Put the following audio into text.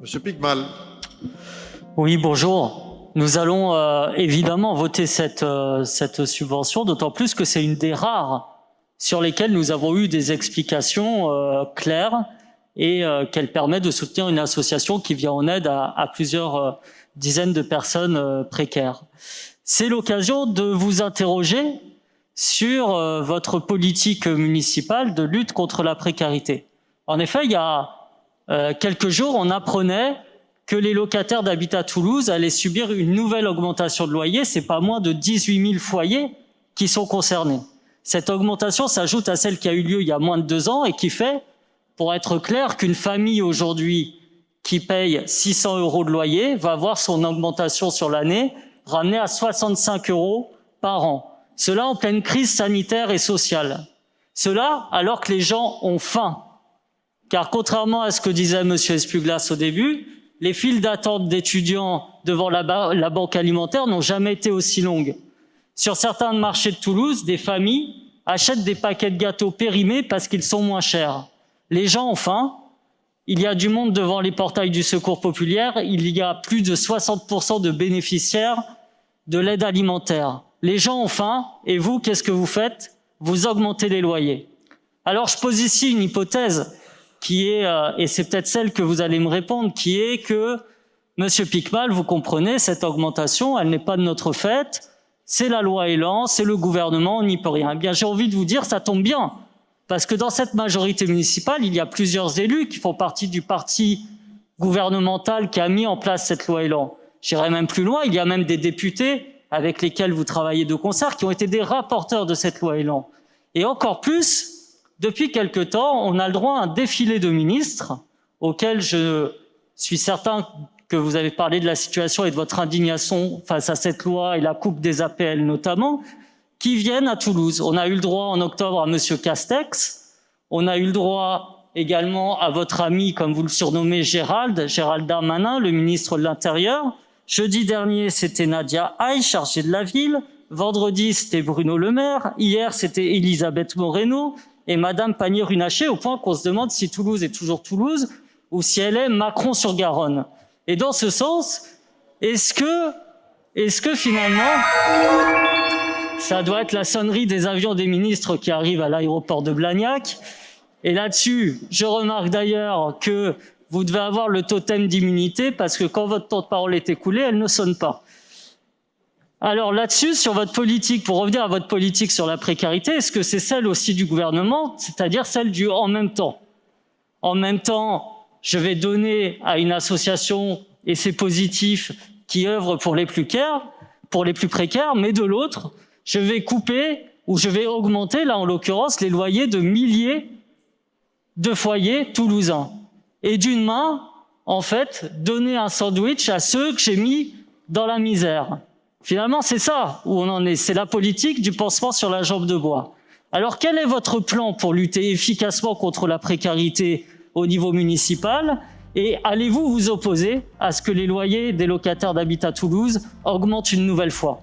Monsieur Picmal. Oui, bonjour. Nous allons évidemment voter cette subvention, d'autant plus que c'est une des rares sur lesquelles nous avons eu des explications claires et qu'elle permet de soutenir une association qui vient en aide à plusieurs dizaines de personnes précaires. C'est l'occasion de vous interroger sur votre politique municipale de lutte contre la précarité. En effet, il y a quelques jours, on apprenait que les locataires d'Habitat Toulouse allaient subir une nouvelle augmentation de loyer. C'est pas moins de 18 000 foyers qui sont concernés. Cette augmentation s'ajoute à celle qui a eu lieu il y a moins de 2 ans et qui fait, pour être clair, qu'une famille aujourd'hui qui paye 600 € de loyer va voir son augmentation sur l'année ramenée à 65 € par an. Cela en pleine crise sanitaire et sociale. Cela alors que les gens ont faim. Car contrairement à ce que disait M. Espuglas au début, les files d'attente d'étudiants devant la banque alimentaire n'ont jamais été aussi longues. Sur certains marchés de Toulouse, des familles achètent des paquets de gâteaux périmés parce qu'ils sont moins chers. Les gens ont faim. Il y a du monde devant les portails du Secours populaire. Il y a plus de 60% de bénéficiaires de l'aide alimentaire. Les gens ont faim et vous, qu'est-ce que vous faites? Vous augmentez les loyers. Alors je pose ici une hypothèse qui est, et c'est peut-être celle que vous allez me répondre, qui est que, Monsieur Picmal, vous comprenez, cette augmentation, elle n'est pas de notre fait, c'est la loi Elan, c'est le gouvernement, on n'y peut rien. Eh bien, j'ai envie de vous dire, ça tombe bien, parce que dans cette majorité municipale, il y a plusieurs élus qui font partie du parti gouvernemental qui a mis en place cette loi Elan. J'irai même plus loin, il y a même des députés avec lesquels vous travaillez de concert qui ont été des rapporteurs de cette loi Elan. Et encore plus, depuis quelque temps, on a le droit à un défilé de ministres auquel je suis certain que vous avez parlé de la situation et de votre indignation face à cette loi et la coupe des APL notamment, qui viennent à Toulouse. On a eu le droit en octobre à Monsieur Castex, on a eu le droit également à votre ami, comme vous le surnommez, Gérald Darmanin, le ministre de l'Intérieur. Jeudi dernier, c'était Nadia Haye, chargée de la ville. Vendredi, c'était Bruno Le Maire. Hier, c'était Elisabeth Moreno et Madame Pannier-Runacher, au point qu'on se demande si Toulouse est toujours Toulouse ou si elle est Macron-sur-Garonne. Et dans ce sens, est-ce que finalement, ça doit être la sonnerie des avions des ministres qui arrivent à l'aéroport de Blagnac? Et là-dessus, je remarque d'ailleurs que vous devez avoir le totem d'immunité parce que quand votre temps de parole est écoulé, elle ne sonne pas. Alors là-dessus, sur votre politique, pour revenir à votre politique sur la précarité, est-ce que c'est celle aussi du gouvernement, c'est-à-dire celle du « en même temps ». En même temps, je vais donner à une association, et c'est positif, qui œuvre pour les plus précaires, mais de l'autre, je vais couper ou je vais augmenter, là en l'occurrence, les loyers de milliers de foyers toulousains. Et d'une main, en fait, donner un sandwich à ceux que j'ai mis dans la misère. Finalement, c'est ça où on en est. C'est la politique du pansement sur la jambe de bois. Alors, quel est votre plan pour lutter efficacement contre la précarité au niveau municipal? Et allez-vous vous opposer à ce que les loyers des locataires d'Habitat Toulouse augmentent une nouvelle fois?